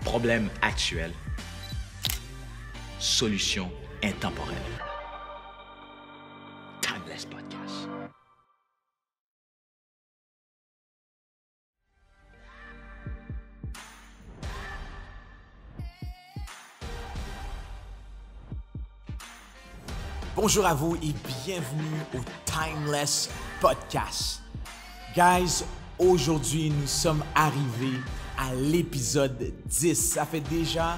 Problème actuel, solution intemporelle. Timeless Podcast. Bonjour à vous et bienvenue au Timeless Podcast. Guys, aujourd'hui, nous sommes arrivés à l'épisode 10. Ça fait déjà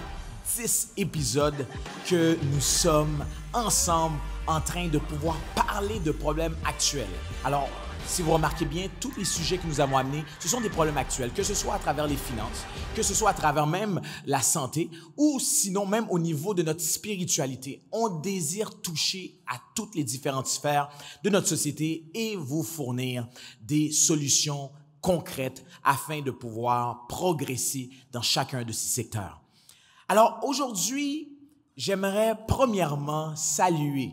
10 épisodes que nous sommes ensemble en train de pouvoir parler de problèmes actuels. Alors, si vous remarquez bien, tous les sujets que nous avons amenés, ce sont des problèmes actuels, que ce soit à travers les finances, que ce soit à travers même la santé ou sinon même au niveau de notre spiritualité. On désire toucher à toutes les différentes sphères de notre société et vous fournir des solutions concrètes afin de pouvoir progresser dans chacun de ces secteurs. Alors aujourd'hui, j'aimerais premièrement saluer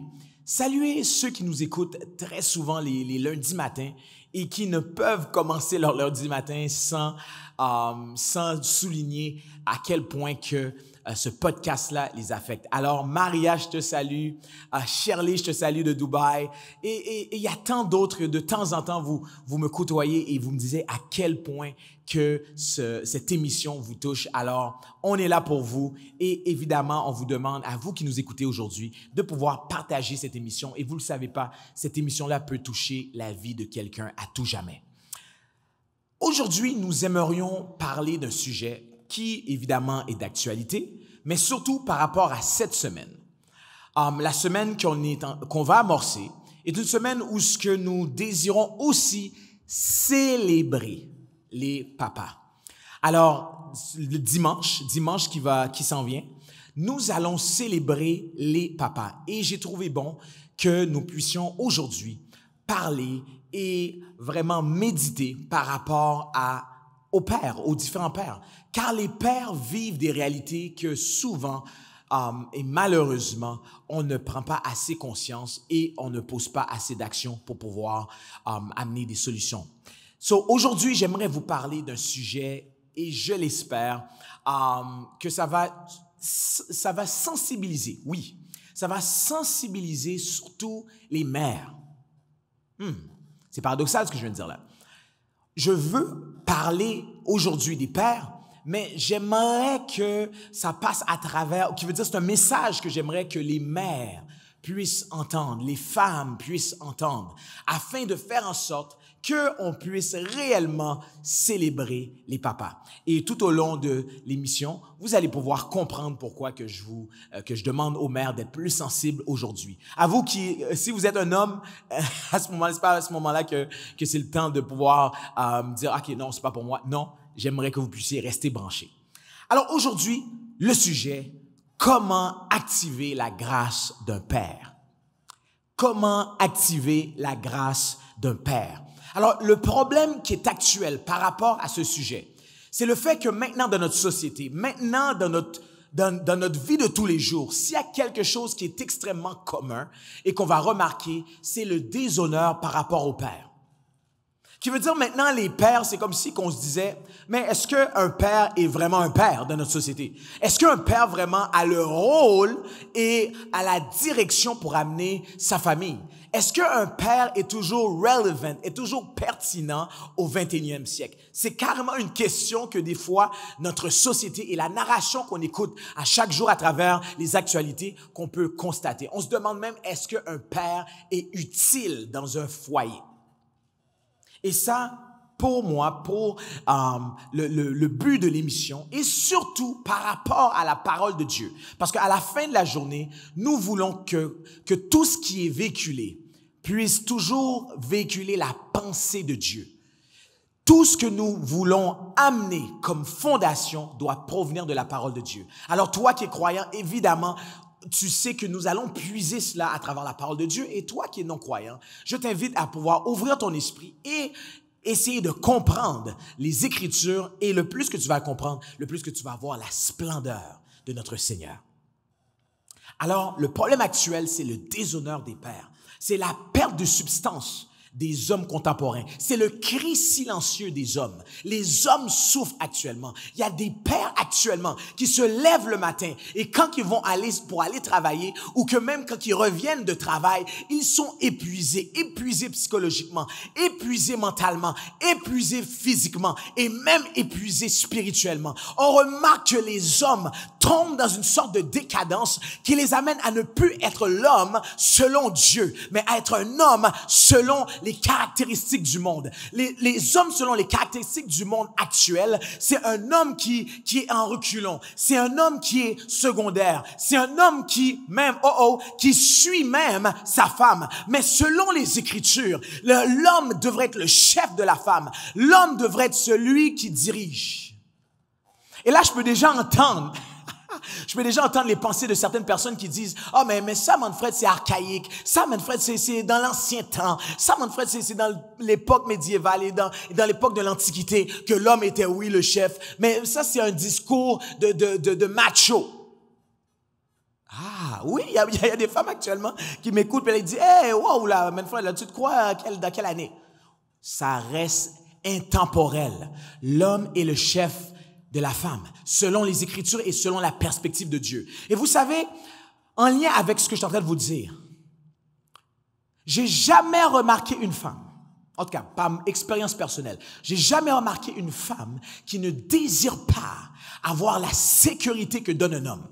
ceux qui nous écoutent très souvent les lundis matins et qui ne peuvent commencer leur lundi matin sans souligner à quel point que ce podcast-là les affecte. Alors, Maria, je te salue. Shirley, je te salue de Dubaï. Et il y a tant d'autres. De temps en temps, vous me côtoyez et vous me disiez à quel point que cette émission vous touche. Alors, on est là pour vous. Et évidemment, on vous demande, à vous qui nous écoutez aujourd'hui, de pouvoir partager cette émission. Et vous ne le savez pas, cette émission-là peut toucher la vie de quelqu'un à tout jamais. Aujourd'hui, nous aimerions parler d'un sujet qui, évidemment, est d'actualité, mais surtout par rapport à cette semaine. La semaine qu'on va amorcer est une semaine où ce que nous désirons aussi célébrer les papas. Alors, le dimanche qui s'en vient, nous allons célébrer les papas. Et j'ai trouvé bon que nous puissions aujourd'hui parler et vraiment méditer par rapport aux pères, aux différents pères. Car les pères vivent des réalités que souvent et malheureusement, on ne prend pas assez conscience et on ne pose pas assez d'actions pour pouvoir amener des solutions. Aujourd'hui, j'aimerais vous parler d'un sujet et je l'espère que ça va sensibiliser, oui, ça va sensibiliser surtout les mères. C'est paradoxal ce que je viens de dire là. Je veux parler aujourd'hui des pères, mais j'aimerais que ça passe à travers, qui veut dire c'est un message que j'aimerais que les mères puissent entendre, les femmes puissent entendre, afin de faire en sorte qu'on puisse réellement célébrer les papas. Et tout au long de l'émission, vous allez pouvoir comprendre pourquoi que je demande aux mères d'être plus sensibles aujourd'hui. À vous qui, si vous êtes un homme, à ce moment-là, c'est pas à ce moment-là que c'est le temps de pouvoir dire, OK, non, c'est pas pour moi. Non, j'aimerais que vous puissiez rester branchés. Alors aujourd'hui, le sujet, comment activer la grâce d'un père? Comment activer la grâce d'un père? Alors, le problème qui est actuel par rapport à ce sujet, c'est le fait que maintenant dans notre société, maintenant dans notre vie de tous les jours, s'il y a quelque chose qui est extrêmement commun et qu'on va remarquer, c'est le déshonneur par rapport au père. Qui veut dire maintenant, les pères, c'est comme si qu'on se disait, mais est-ce qu'un père est vraiment un père dans notre société? Est-ce qu'un père vraiment a le rôle et a la direction pour amener sa famille? Est-ce qu'un père est toujours relevant, est toujours pertinent au 21e siècle? C'est carrément une question que des fois, notre société et la narration qu'on écoute à chaque jour à travers les actualités qu'on peut constater. On se demande même, est-ce qu'un père est utile dans un foyer? Et ça, pour moi, pour le but de l'émission, et surtout par rapport à la parole de Dieu. Parce qu'à la fin de la journée, nous voulons que tout ce qui est véhiculé puisse toujours véhiculer la pensée de Dieu. Tout ce que nous voulons amener comme fondation doit provenir de la parole de Dieu. Alors toi qui es croyant, évidemment, tu sais que nous allons puiser cela à travers la parole de Dieu. Et toi qui es non-croyant, je t'invite à pouvoir ouvrir ton esprit et essayer de comprendre les Écritures. Et le plus que tu vas comprendre, le plus que tu vas voir la splendeur de notre Seigneur. Alors, le problème actuel, c'est le déshonneur des pères. C'est la perte de substance, des hommes contemporains. C'est le cri silencieux des hommes. Les hommes souffrent actuellement. Il y a des pères actuellement qui se lèvent le matin et quand ils vont aller pour aller travailler ou que même quand ils reviennent de travail, ils sont épuisés psychologiquement, épuisés mentalement, épuisés physiquement et même épuisés spirituellement. On remarque que les hommes tombent dans une sorte de décadence qui les amène à ne plus être l'homme selon Dieu, mais à être un homme selon les caractéristiques du monde. Les hommes selon les caractéristiques du monde actuel, c'est un homme qui est en reculons. C'est un homme qui est secondaire. C'est un homme qui qui suit même sa femme. Mais selon les Écritures, l'homme devrait être le chef de la femme. L'homme devrait être celui qui dirige. Et là, je peux déjà entendre les pensées de certaines personnes qui disent « Ah, mais ça, Manfred, c'est archaïque. Ça, Manfred, c'est dans l'ancien temps. Ça, Manfred, c'est dans l'époque médiévale et dans l'époque de l'Antiquité que l'homme était, oui, le chef. Mais ça, c'est un discours de macho. » Ah, oui, il y a des femmes actuellement qui m'écoutent et elles disent « Hey, wow, là, Manfred, là, tu te crois dans quelle année? » Ça reste intemporel. L'homme est le chef de la femme, selon les Écritures et selon la perspective de Dieu. Et vous savez, en lien avec ce que je suis en train de vous dire, j'ai jamais remarqué une femme, en tout cas, par expérience personnelle, j'ai jamais remarqué une femme qui ne désire pas avoir la sécurité que donne un homme.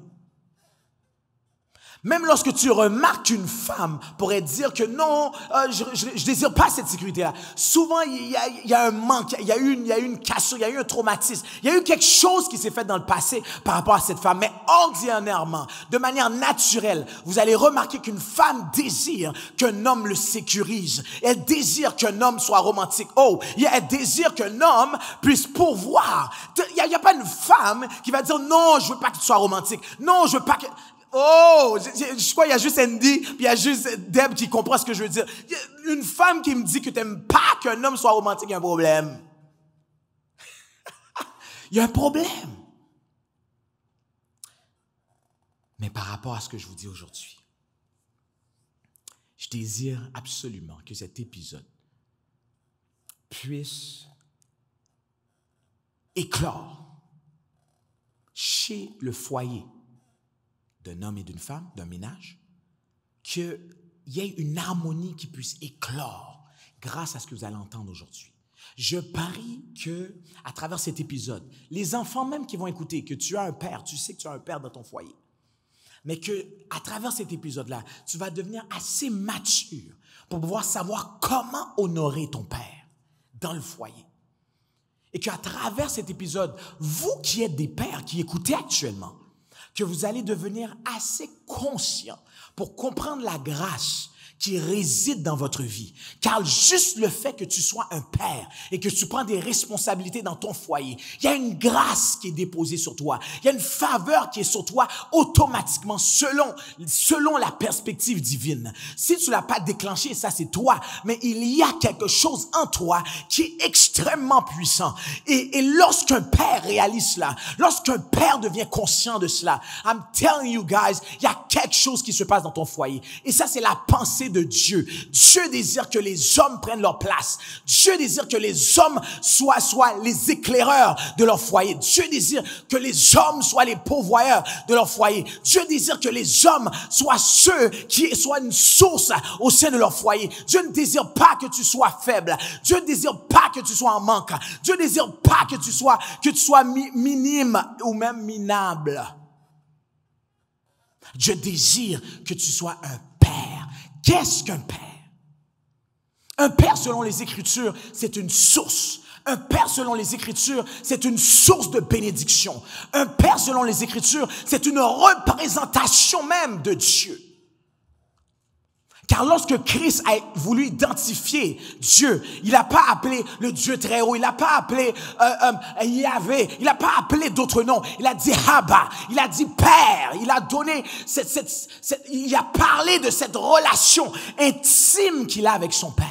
Même lorsque tu remarques qu'une femme pourrait dire que non, je désire pas cette sécurité-là. Souvent, il y a un manque, il y a eu une cassure, il y a eu un traumatisme. Il y a eu quelque chose qui s'est fait dans le passé par rapport à cette femme. Mais ordinairement, de manière naturelle, vous allez remarquer qu'une femme désire qu'un homme le sécurise. Elle désire qu'un homme soit romantique. Elle désire qu'un homme puisse pourvoir. Il y a pas une femme qui va dire non, je veux pas que tu sois romantique. Non, je veux pas que... je crois qu'il y a juste Andy, puis il y a juste Deb qui comprend ce que je veux dire. Une femme qui me dit que t'aimes pas qu'un homme soit romantique, il y a un problème. Il y a un problème. Mais par rapport à ce que je vous dis aujourd'hui, je désire absolument que cet épisode puisse éclore chez le foyer d'un homme et d'une femme, d'un ménage, qu'il y ait une harmonie qui puisse éclore grâce à ce que vous allez entendre aujourd'hui. Je parie que, à travers cet épisode, les enfants même qui vont écouter, que tu as un père, tu sais que tu as un père dans ton foyer, mais que, à travers cet épisode-là, tu vas devenir assez mature pour pouvoir savoir comment honorer ton père dans le foyer. Et qu'à travers cet épisode, vous qui êtes des pères qui écoutez actuellement, que vous allez devenir assez conscient pour comprendre la grâce qui réside dans votre vie. Car juste le fait que tu sois un père et que tu prends des responsabilités dans ton foyer, il y a une grâce qui est déposée sur toi. Il y a une faveur qui est sur toi automatiquement selon la perspective divine. Si tu l'as pas déclenché, ça c'est toi. Mais il y a quelque chose en toi qui est extrêmement puissant. Et lorsqu'un père réalise cela, lorsqu'un père devient conscient de cela, I'm telling you guys, il y a quelque chose qui se passe dans ton foyer. Et ça, c'est la pensée de Dieu. Dieu désire que les hommes prennent leur place. Dieu désire que les hommes soient les éclaireurs de leur foyer. Dieu désire que les hommes soient les pourvoyeurs de leur foyer. Dieu désire que les hommes soient ceux qui soient une source au sein de leur foyer. Dieu ne désire pas que tu sois faible. Dieu ne désire pas que tu sois en manque. Dieu ne désire pas que tu sois minime ou même minable. Dieu désire que tu sois un père. Qu'est-ce qu'un père? Un père, selon les Écritures, c'est une source. Un père, selon les Écritures, c'est une source de bénédiction. Un père, selon les Écritures, c'est une représentation même de Dieu. Car lorsque Christ a voulu identifier Dieu, il n'a pas appelé le Dieu très haut, il n'a pas appelé Yahvé, il n'a pas appelé d'autres noms. Il a dit Abba, il a dit Père, il a donné il a parlé de cette relation intime qu'il a avec son Père.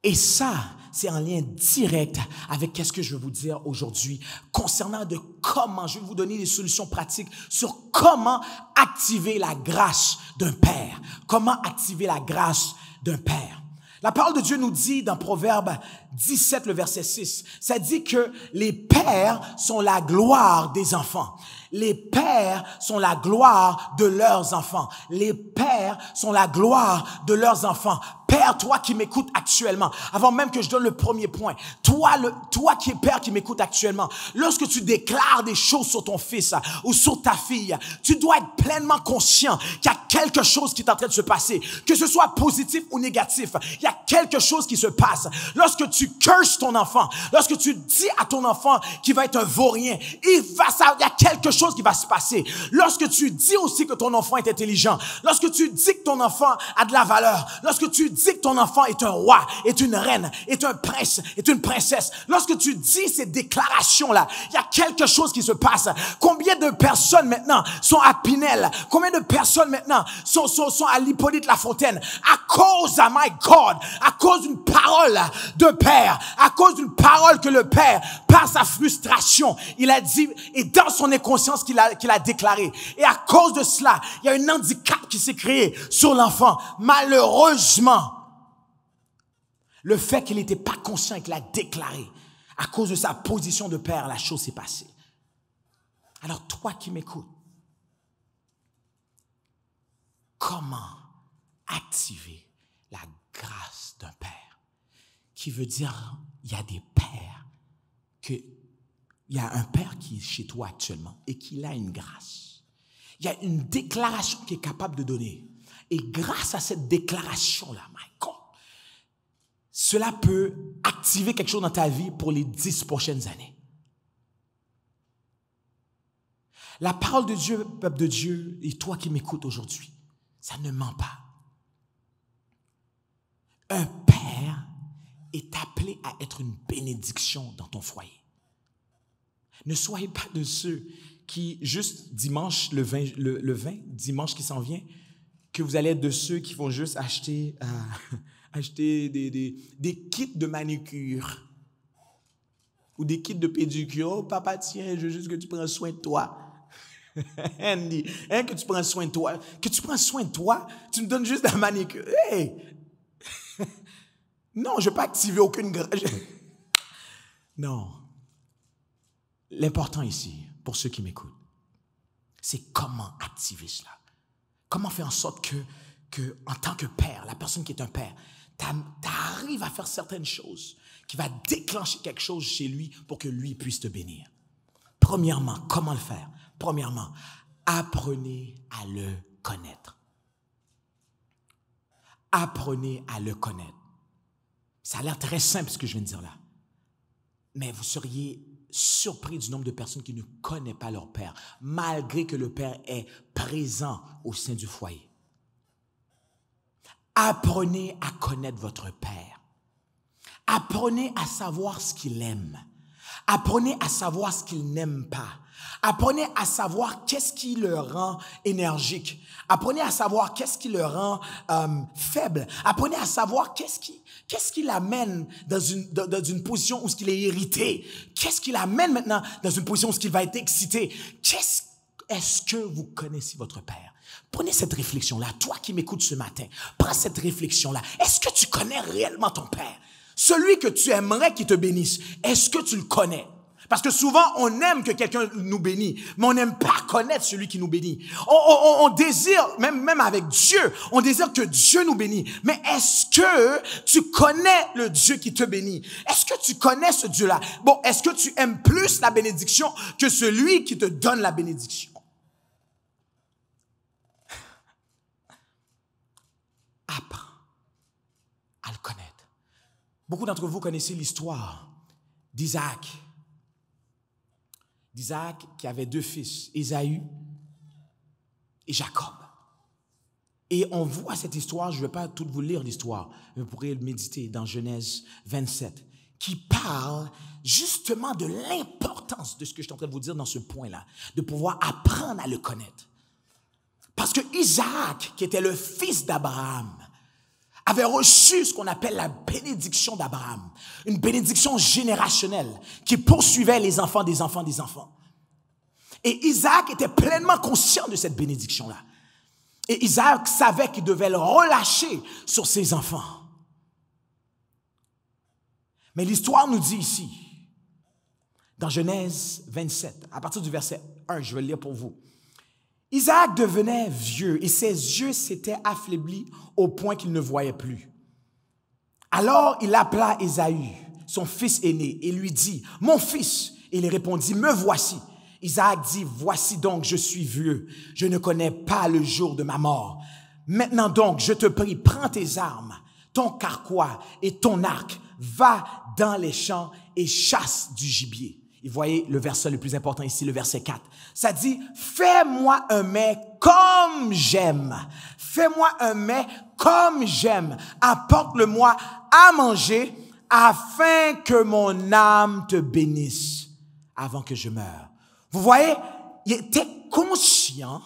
Et ça, c'est en lien direct avec ce que je vais vous dire aujourd'hui concernant de comment, je vais vous donner des solutions pratiques sur comment activer la grâce d'un père. Comment activer la grâce d'un père. La parole de Dieu nous dit dans Proverbe 17, le verset 6, ça dit que les pères sont la gloire des enfants. Les pères sont la gloire de leurs enfants. Les pères sont la gloire de leurs enfants. Père, toi qui m'écoutes actuellement, avant même que je donne le premier point, toi qui es père qui m'écoute actuellement, lorsque tu déclares des choses sur ton fils ou sur ta fille, tu dois être pleinement conscient qu'il y a quelque chose qui est en train de se passer, que ce soit positif ou négatif. Il y a quelque chose qui se passe. Lorsque tu curses ton enfant, lorsque tu dis à ton enfant qu'il va être un vaurien, il y a quelque chose qui va se passer. Lorsque tu dis aussi que ton enfant est intelligent, lorsque tu dis que ton enfant a de la valeur, lorsque tu dis que ton enfant est un roi, est une reine, est un prince, est une princesse, lorsque tu dis ces déclarations-là, il y a quelque chose qui se passe. Combien de personnes maintenant sont à Pinel? Combien de personnes maintenant sont à l'Hippolyte Lafontaine? À cause, my God, à cause d'une parole de père, à cause d'une parole que le père, par sa frustration, il a dit, et dans son inconscience qu'il a déclaré. Et à cause de cela, il y a un handicap qui s'est créé sur l'enfant. Malheureusement, le fait qu'il n'était pas conscient et qu'il a déclaré, à cause de sa position de père, la chose s'est passée. Alors toi qui m'écoutes, comment activer la grâce d'un père? Qui veut dire, il y a des pères, il y a un père qui est chez toi actuellement et qu'il a une grâce. Il y a une déclaration qu'il est capable de donner. Et grâce à cette déclaration-là, my God, cela peut activer quelque chose dans ta vie pour les 10 prochaines années. La parole de Dieu, peuple de Dieu, et toi qui m'écoutes aujourd'hui, ça ne ment pas. Un père est appelé à être une bénédiction dans ton foyer. Ne soyez pas de ceux qui, juste dimanche, le 20, dimanche qui s'en vient, que vous allez être de ceux qui vont juste acheter des kits de manucure ou des kits de pédicure. Oh, papa, tiens, je veux juste que tu prennes soin de toi. Andy, que tu prends soin de toi. Que tu prends soin de toi, tu me donnes juste la manicure. Hey! Non, je ne vais pas activer aucune grâce. Non. L'important ici, pour ceux qui m'écoutent, c'est comment activer cela. Comment faire en sorte que en tant que père, la personne qui est un père, tu arrives à faire certaines choses qui va déclencher quelque chose chez lui pour que lui puisse te bénir. Premièrement, comment le faire? Premièrement, apprenez à le connaître. Apprenez à le connaître. Ça a l'air très simple ce que je viens de dire là. Mais vous seriez surpris du nombre de personnes qui ne connaissent pas leur père, malgré que le père est présent au sein du foyer. Apprenez à connaître votre père. Apprenez à savoir ce qu'il aime. Apprenez à savoir ce qu'il n'aime pas. Apprenez à savoir qu'est-ce qui le rend énergique. Apprenez à savoir qu'est-ce qui le rend faible. Apprenez à savoir qu'est-ce qui l'amène dans une position où il est irrité. Qu'est-ce qui l'amène maintenant dans une position où il va être excité. Est-ce que vous connaissez votre père? Prenez cette réflexion-là. Toi qui m'écoutes ce matin, prends cette réflexion-là. Est-ce que tu connais réellement ton père? Celui que tu aimerais qu'il te bénisse, est-ce que tu le connais? Parce que souvent, on aime que quelqu'un nous bénisse, mais on n'aime pas connaître celui qui nous bénit. On désire, même avec Dieu, on désire que Dieu nous bénisse. Mais est-ce que tu connais le Dieu qui te bénit? Est-ce que tu connais ce Dieu-là? Bon, est-ce que tu aimes plus la bénédiction que celui qui te donne la bénédiction? Apprends à le connaître. Beaucoup d'entre vous connaissez l'histoire d'Isaac. D'Isaac qui avait 2 fils, Ésaü et Jacob. Et on voit cette histoire, je ne vais pas tout vous lire l'histoire, mais vous pourrez le méditer dans Genèse 27, qui parle justement de l'importance de ce que je suis en train de vous dire dans ce point-là, de pouvoir apprendre à le connaître. Parce que Isaac, qui était le fils d'Abraham, avait reçu ce qu'on appelle la bénédiction d'Abraham, une bénédiction générationnelle qui poursuivait les enfants des enfants des enfants. Et Isaac était pleinement conscient de cette bénédiction-là. Et Isaac savait qu'il devait le relâcher sur ses enfants. Mais l'histoire nous dit ici, dans Genèse 27, à partir du verset 1, je vais le lire pour vous. Isaac devenait vieux et ses yeux s'étaient affaiblis au point qu'il ne voyait plus. Alors il appela Ésaü, son fils aîné, et lui dit, « Mon fils !» Et il répondit, « Me voici. » Isaac dit, « Voici donc, je suis vieux, je ne connais pas le jour de ma mort. Maintenant donc, je te prie, prends tes armes, ton carquois et ton arc, va dans les champs et chasse du gibier. » Et voyez le verset le plus important ici, le verset 4. Ça dit, « Fais-moi un mets comme j'aime. Fais-moi un mets comme j'aime. Apporte-le-moi à manger afin que mon âme te bénisse avant que je meure. » Vous voyez, il était conscient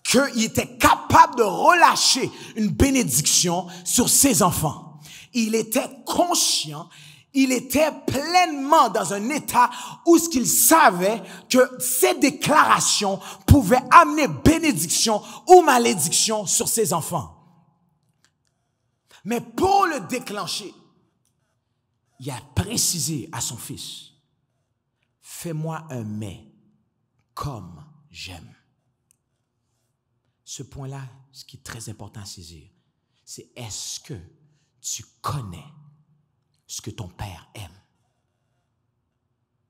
qu'il était capable de relâcher une bénédiction sur ses enfants. Il était conscient, il était pleinement dans un état où ce qu'il savait que ces déclarations pouvaient amener bénédiction ou malédiction sur ses enfants. Mais pour le déclencher, il a précisé à son fils, « Fais-moi un mets comme j'aime. » Ce point-là, ce qui est très important à saisir, c'est est-ce que tu connais ce que ton père aime?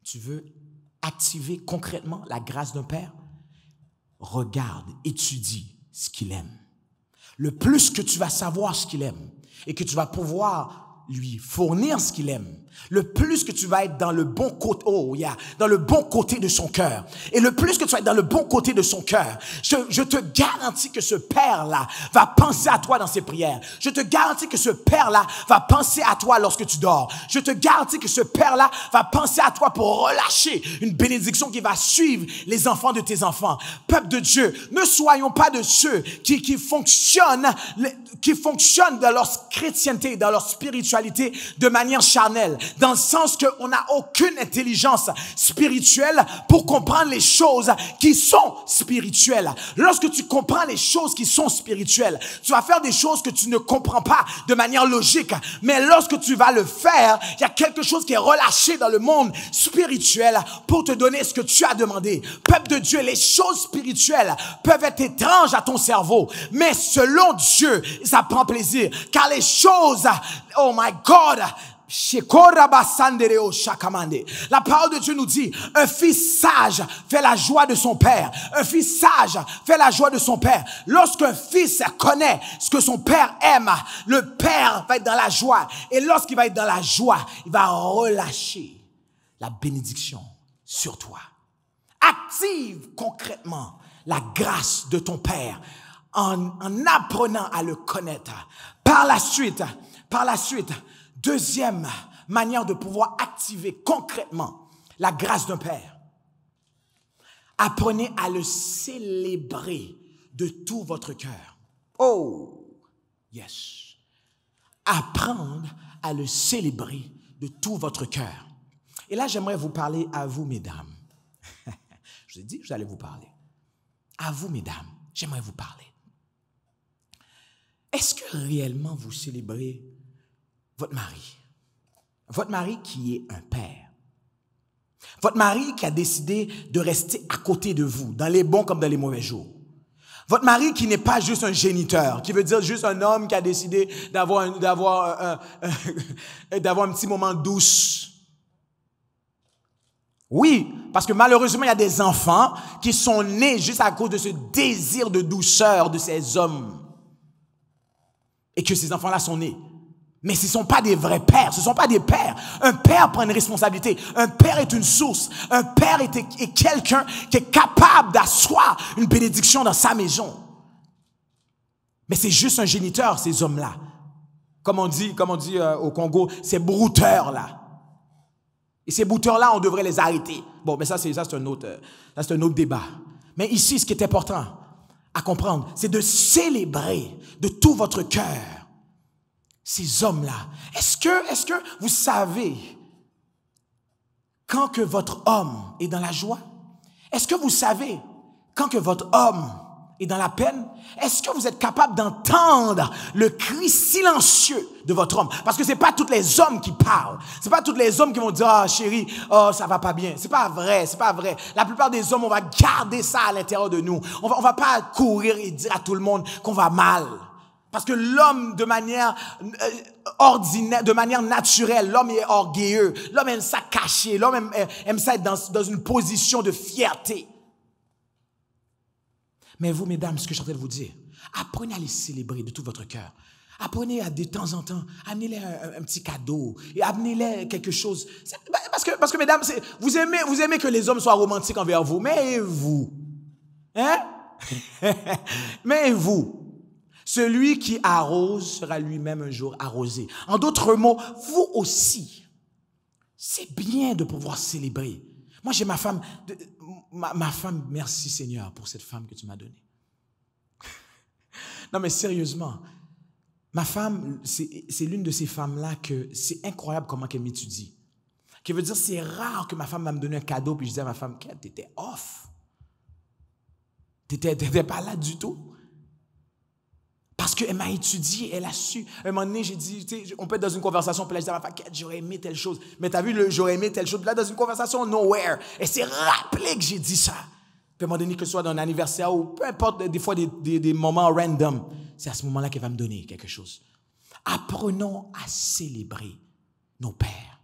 Tu veux activer concrètement la grâce d'un père? Regarde, étudie ce qu'il aime. Le plus que tu vas savoir ce qu'il aime et que tu vas pouvoir lui fournir ce qu'il aime, le plus que tu vas être dans le bon côté, dans le bon côté de son cœur. Et le plus que tu vas être dans le bon côté de son cœur, je te garantis que ce père-là va penser à toi dans ses prières. Je te garantis que ce père-là va penser à toi lorsque tu dors. Je te garantis que ce père-là va penser à toi pour relâcher une bénédiction qui va suivre les enfants de tes enfants. Peuple de Dieu, ne soyons pas de ceux qui fonctionnent dans leur chrétienté, dans leur spiritualité de manière charnelle. Dans le sens qu'on n'a aucune intelligence spirituelle pour comprendre les choses qui sont spirituelles. Lorsque tu comprends les choses qui sont spirituelles, tu vas faire des choses que tu ne comprends pas de manière logique. Mais lorsque tu vas le faire, il y a quelque chose qui est relâché dans le monde spirituel pour te donner ce que tu as demandé. Peuple de Dieu, les choses spirituelles peuvent être étranges à ton cerveau, mais selon Dieu, ça prend plaisir. Car les choses, oh my God, la parole de Dieu nous dit, un fils sage fait la joie de son père. Un fils sage fait la joie de son père. Lorsqu'un fils connaît ce que son père aime, le père va être dans la joie. Et lorsqu'il va être dans la joie, il va relâcher la bénédiction sur toi. Active concrètement la grâce de ton père en apprenant à le connaître. Par la suite, deuxième manière de pouvoir activer concrètement la grâce d'un père. Apprenez à le célébrer de tout votre cœur. Oh, yes. Apprendre à le célébrer de tout votre cœur. Et là, j'aimerais vous parler à vous, mesdames. Je vous ai dit que j'allais vous parler. À vous, mesdames, j'aimerais vous parler. Est-ce que réellement vous célébrez votre mari? Votre mari qui est un père. Votre mari qui a décidé de rester à côté de vous, dans les bons comme dans les mauvais jours. Votre mari qui n'est pas juste un géniteur, qui veut dire juste un homme qui a décidé d'avoir un petit moment douce. Oui, parce que malheureusement, il y a des enfants qui sont nés juste à cause de ce désir de douceur de ces hommes. Et que ces enfants-là sont nés. Mais ce ne sont pas des vrais pères, ce ne sont pas des pères. Un père prend une responsabilité. Un père est une source. Un père est quelqu'un qui est capable d'asseoir une bénédiction dans sa maison. Mais c'est juste un géniteur, ces hommes-là. Comme on dit au Congo, ces brouteurs-là. Et ces brouteurs-là, on devrait les arrêter. Bon, mais ça c'est un autre débat. Mais ici, ce qui est important à comprendre, c'est de célébrer de tout votre cœur ces hommes-là. Est-ce que vous savez quand que votre homme est dans la joie? Est-ce que vous savez quand que votre homme est dans la peine? Est-ce que vous êtes capable d'entendre le cri silencieux de votre homme? Parce que c'est pas tous les hommes qui parlent. C'est pas tous les hommes qui vont dire, ah, chérie, oh, ça va pas bien. C'est pas vrai, c'est pas vrai. La plupart des hommes, on va garder ça à l'intérieur de nous. On va pas courir et dire à tout le monde qu'on va mal. Parce que l'homme, de manière ordinaire, de manière naturelle, l'homme est orgueilleux. L'homme aime ça cacher. L'homme aime ça être dans une position de fierté. Mais vous, mesdames, ce que je suis en train de vous dire, apprenez à les célébrer de tout votre cœur. Apprenez à de temps en temps, amenez-les un petit cadeau et amenez-les quelque chose. Parce que mesdames, vous aimez que les hommes soient romantiques envers vous. Mais vous? Hein? Mais vous? Celui qui arrose sera lui-même un jour arrosé. En d'autres mots, vous aussi, c'est bien de pouvoir célébrer. Moi, j'ai ma femme, ma femme, merci Seigneur pour cette femme que tu m'as donnée. Non, mais sérieusement, ma femme, c'est l'une de ces femmes-là que c'est incroyable comment elle m'étudie. Qui veut dire, c'est rare que ma femme va me donner un cadeau puis je dis à ma femme, t'étais off. T'étais pas là du tout. Parce qu'elle m'a étudié, elle a su. À un moment donné, j'ai dit, tu sais, on peut être dans une conversation, puis là, je dis à ma femme, j'aurais aimé telle chose. Mais t'as vu, j'aurais aimé telle chose. Puis là, dans une conversation, nowhere. Elle s'est rappelée que j'ai dit ça. Puis à un moment donné, que ce soit dans un anniversaire ou peu importe, des fois, des moments random, c'est à ce moment-là qu'elle va me donner quelque chose. Apprenons à célébrer nos pères.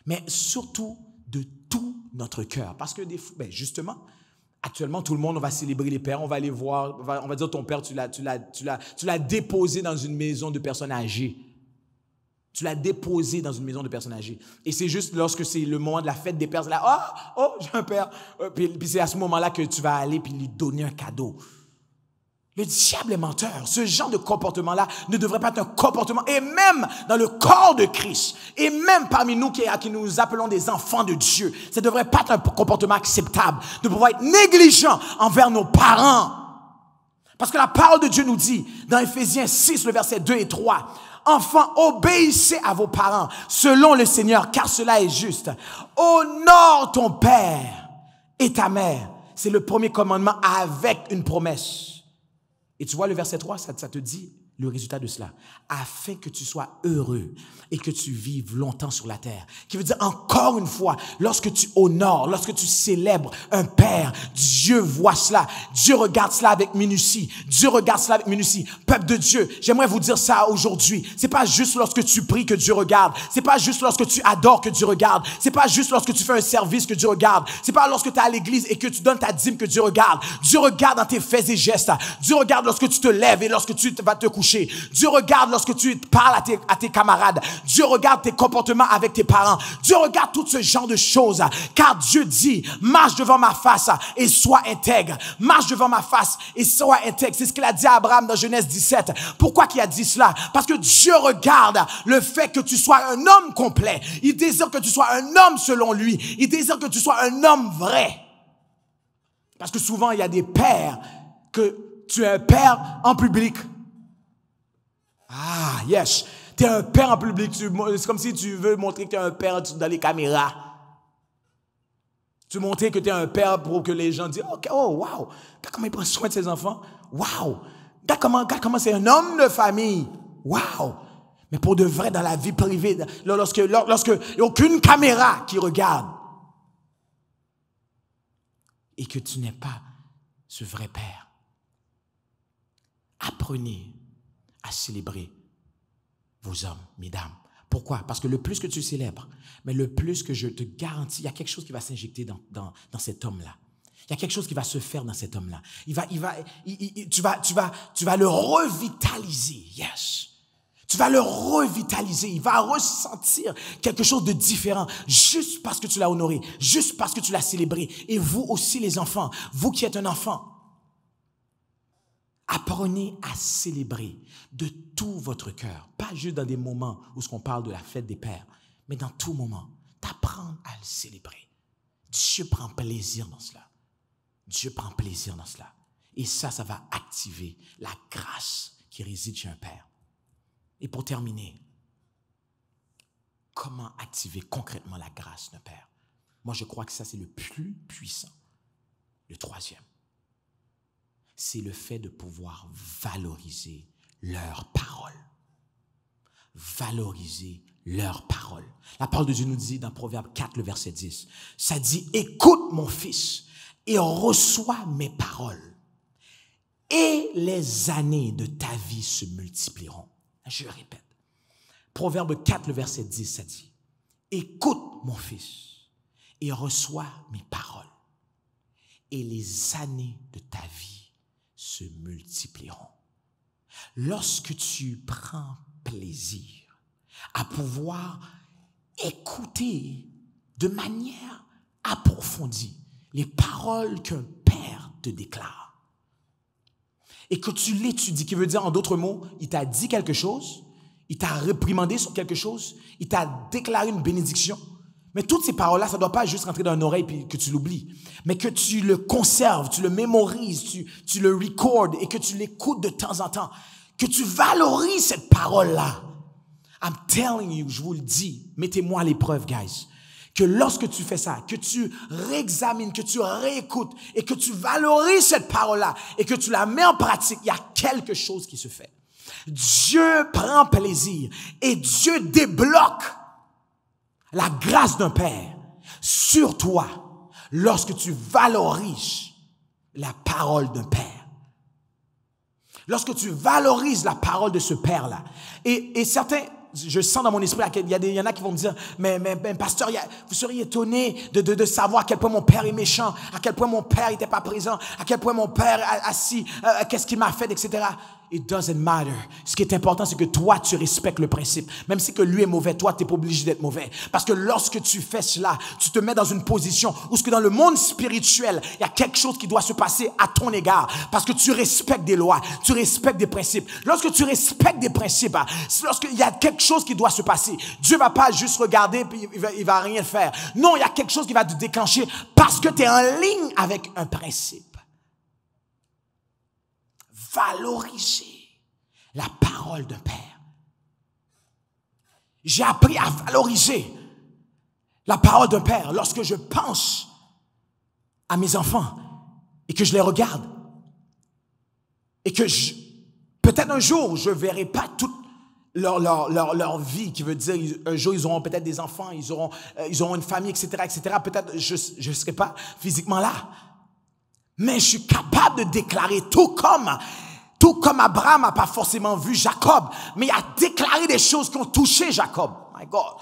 Mais surtout, de tout notre cœur. Parce que des fois, ben justement, actuellement, tout le monde, on va célébrer les pères, on va aller voir, on va dire ton père, tu l'as déposé dans une maison de personnes âgées. Tu l'as déposé dans une maison de personnes âgées. Et c'est juste lorsque c'est le moment de la fête des pères, c'est là, oh, j'ai un père. Puis c'est à ce moment-là que tu vas aller puis lui donner un cadeau. Le diable est menteur. Ce genre de comportement-là ne devrait pas être un comportement, et même dans le corps de Christ, et même parmi nous qui nous appelons des enfants de Dieu, ça ne devrait pas être un comportement acceptable, de pouvoir être négligent envers nos parents. Parce que la parole de Dieu nous dit, dans Éphésiens 6, le verset 2 et 3, « Enfants, obéissez à vos parents, selon le Seigneur, car cela est juste. Honore ton père et ta mère. » C'est le premier commandement avec une promesse. Et tu vois le verset 3, ça te dit le résultat de cela. Afin que tu sois heureux et que tu vives longtemps sur la terre. Qui veut dire encore une fois, lorsque tu honores, lorsque tu célèbres un père, Dieu voit cela. Dieu regarde cela avec minutie. Dieu regarde cela avec minutie. Peuple de Dieu, j'aimerais vous dire ça aujourd'hui. C'est pas juste lorsque tu pries que Dieu regarde. C'est pas juste lorsque tu adores que Dieu regarde. C'est pas juste lorsque tu fais un service que Dieu regarde. C'est pas lorsque tu es à l'église et que tu donnes ta dîme que Dieu regarde. Dieu regarde dans tes faits et gestes. Dieu regarde lorsque tu te lèves et lorsque tu vas te coucher. Dieu regarde lorsque tu parles à tes camarades. Dieu regarde tes comportements avec tes parents. Dieu regarde tout ce genre de choses. Car Dieu dit, marche devant ma face et sois intègre. Marche devant ma face et sois intègre. C'est ce qu'il a dit à Abraham dans Genèse 17. Pourquoi qu'il a dit cela? Parce que Dieu regarde le fait que tu sois un homme complet. Il désire que tu sois un homme selon lui. Il désire que tu sois un homme vrai. Parce que souvent, il y a des pères que tu es un père en public. Ah, yes. Tu es un père en public. C'est comme si tu veux montrer que tu es un père dans les caméras. Tu veux montrer que tu es un père pour que les gens disent, OK, oh, wow. Regarde comment il prend soin de ses enfants. Wow. Regarde comment c'est un homme de famille. Wow. Mais pour de vrai, dans la vie privée, lorsque il n'y a aucune caméra qui regarde et que tu n'es pas ce vrai père, apprenez à célébrer vos hommes, mesdames. Pourquoi? Parce que le plus que tu célèbres, mais le plus que je te garantis, il y a quelque chose qui va s'injecter dans cet homme-là. Il y a quelque chose qui va se faire dans cet homme-là. Tu vas le revitaliser. Yes. Tu vas le revitaliser. Il va ressentir quelque chose de différent juste parce que tu l'as honoré, juste parce que tu l'as célébré. Et vous aussi, les enfants, vous qui êtes un enfant, apprenez à célébrer de tout votre cœur, pas juste dans des moments où on parle de la fête des pères, mais dans tout moment, d'apprendre à le célébrer. Dieu prend plaisir dans cela. Dieu prend plaisir dans cela. Et ça va activer la grâce qui réside chez un père. Et pour terminer, comment activer concrètement la grâce d'un père? Moi, je crois que ça, c'est le plus puissant. Le troisième, c'est le fait de pouvoir valoriser leurs paroles. Valoriser leurs paroles. La parole de Dieu nous dit dans Proverbe 4, le verset 10, ça dit, « Écoute mon fils et reçois mes paroles, et les années de ta vie se multiplieront. » Je répète, Proverbe 4, le verset 10, ça dit, « Écoute mon fils et reçois mes paroles, et les années de ta vie se multiplieront. » Lorsque tu prends plaisir à pouvoir écouter de manière approfondie les paroles qu'un père te déclare et que tu l'étudies, qui veut dire en d'autres mots, il t'a dit quelque chose, il t'a réprimandé sur quelque chose, il t'a déclaré une bénédiction, mais toutes ces paroles-là, ça ne doit pas juste rentrer dans une oreille et que tu l'oublies, mais que tu le conserves, tu le mémorises, tu le recordes et que tu l'écoutes de temps en temps, que tu valorises cette parole-là. I'm telling you, je vous le dis, mettez-moi à l'épreuve, guys, que lorsque tu fais ça, que tu réexamines, que tu réécoutes et que tu valorises cette parole-là et que tu la mets en pratique, il y a quelque chose qui se fait. Dieu prend plaisir et Dieu débloque la grâce d'un père sur toi lorsque tu valorises la parole d'un père. Lorsque tu valorises la parole de ce père-là. Et certains, je sens dans mon esprit, il y en a qui vont me dire, mais pasteur, vous seriez étonné de savoir à quel point mon père est méchant, à quel point mon père n'était pas présent, à quel point mon père assis, qu'est-ce qu'il m'a fait, etc. It doesn't matter. Ce qui est important, c'est que toi, tu respectes le principe. Même si que lui est mauvais, toi, tu n'es pas obligé d'être mauvais. Parce que lorsque tu fais cela, tu te mets dans une position où ce que dans le monde spirituel, il y a quelque chose qui doit se passer à ton égard. Parce que tu respectes des lois, tu respectes des principes. Lorsque tu respectes des principes, lorsqu'il y a quelque chose qui doit se passer, Dieu va pas juste regarder puis il va rien faire. Non, il y a quelque chose qui va te déclencher parce que tu es en ligne avec un principe. Valoriser la parole d'un père. J'ai appris à valoriser la parole d'un père lorsque je pense à mes enfants et que je les regarde et que peut-être un jour je verrai pas toute leur vie, qui veut dire un jour ils auront peut-être des enfants, ils auront une famille, etc., etc. Peut-être je ne serai pas physiquement là. Mais je suis capable de déclarer, tout comme Abraham n'a pas forcément vu Jacob, mais il a déclaré des choses qui ont touché Jacob. My God.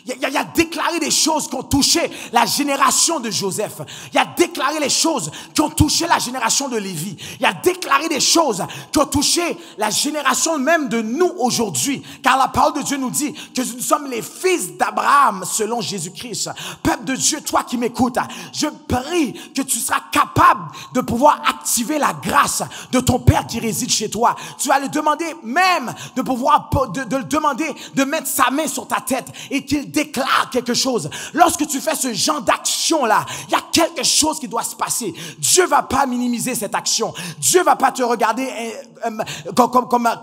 Il a déclaré des choses qui ont touché la génération de Joseph. Il a déclaré les choses qui ont touché la génération de Lévi. Il a déclaré des choses qui ont touché la génération même de nous aujourd'hui. Car la parole de Dieu nous dit que nous sommes les fils d'Abraham selon Jésus-Christ. Peuple de Dieu, toi qui m'écoutes, je prie que tu seras capable de pouvoir activer la grâce de ton Père qui réside chez toi. Tu vas le demander même de pouvoir de le demander de mettre sa main sur ta tête et qu'il déclare quelque chose. Lorsque tu fais ce genre d'action-là, il y a quelque chose qui doit se passer. Dieu va pas minimiser cette action. Dieu va pas te regarder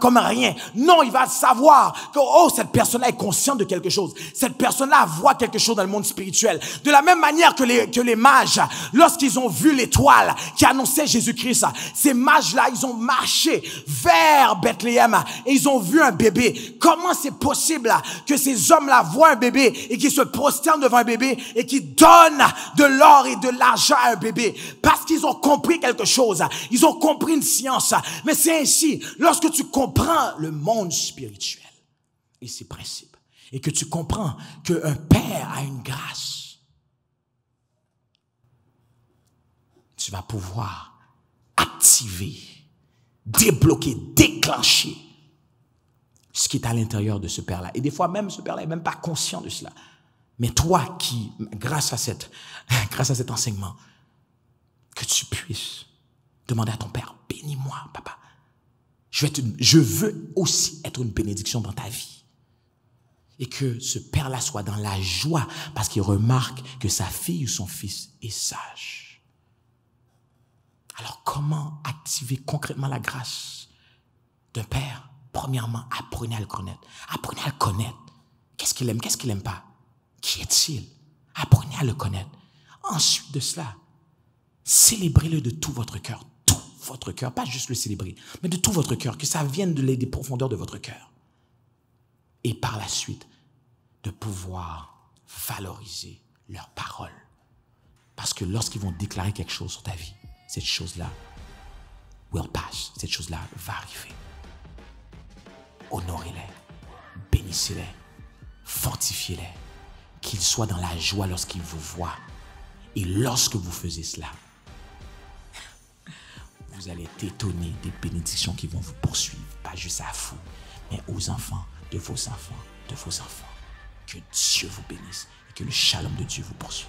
comme rien. Non, il va savoir que cette personne-là est consciente de quelque chose. Cette personne-là voit quelque chose dans le monde spirituel. De la même manière que les mages, lorsqu'ils ont vu l'étoile qui annonçait Jésus-Christ, ces mages-là, ils ont marché vers Bethléem et ils ont vu un bébé. Comment c'est possible que ces hommes-là voient un bébé et qui se prosternent devant un bébé et qui donnent de l'or et de l'argent à un bébé? Parce qu'ils ont compris quelque chose. Ils ont compris une science. Mais c'est ainsi, lorsque tu comprends le monde spirituel et ses principes, et que tu comprends qu'un père a une grâce, tu vas pouvoir activer, débloquer, déclencher ce qui est à l'intérieur de ce père-là. Et des fois, même ce père-là n'est même pas conscient de cela. Mais toi qui, grâce à cet enseignement, que tu puisses demander à ton père, bénis-moi, papa. Je veux aussi être une bénédiction dans ta vie. Et que ce père-là soit dans la joie parce qu'il remarque que sa fille ou son fils est sage. Alors, comment activer concrètement la grâce d'un père? Premièrement, apprenez à le connaître. Apprenez à le connaître. Qu'est-ce qu'il aime, qu'est-ce qu'il n'aime pas? Qui est-il? Apprenez à le connaître. Ensuite de cela, célébrez-le de tout votre cœur. Tout votre cœur. Pas juste le célébrer, mais de tout votre cœur. Que ça vienne des profondeurs de votre cœur. Et par la suite, de pouvoir valoriser leurs paroles. Parce que lorsqu'ils vont déclarer quelque chose sur ta vie, cette chose-là will pass. Cette chose-là va arriver. Honorez-les, bénissez-les, fortifiez-les, qu'ils soient dans la joie lorsqu'ils vous voient. Et lorsque vous faisiez cela, vous allez être étonnés des bénédictions qui vont vous poursuivre, pas juste à vous, mais aux enfants de vos enfants, de vos enfants. Que Dieu vous bénisse et que le shalom de Dieu vous poursuive.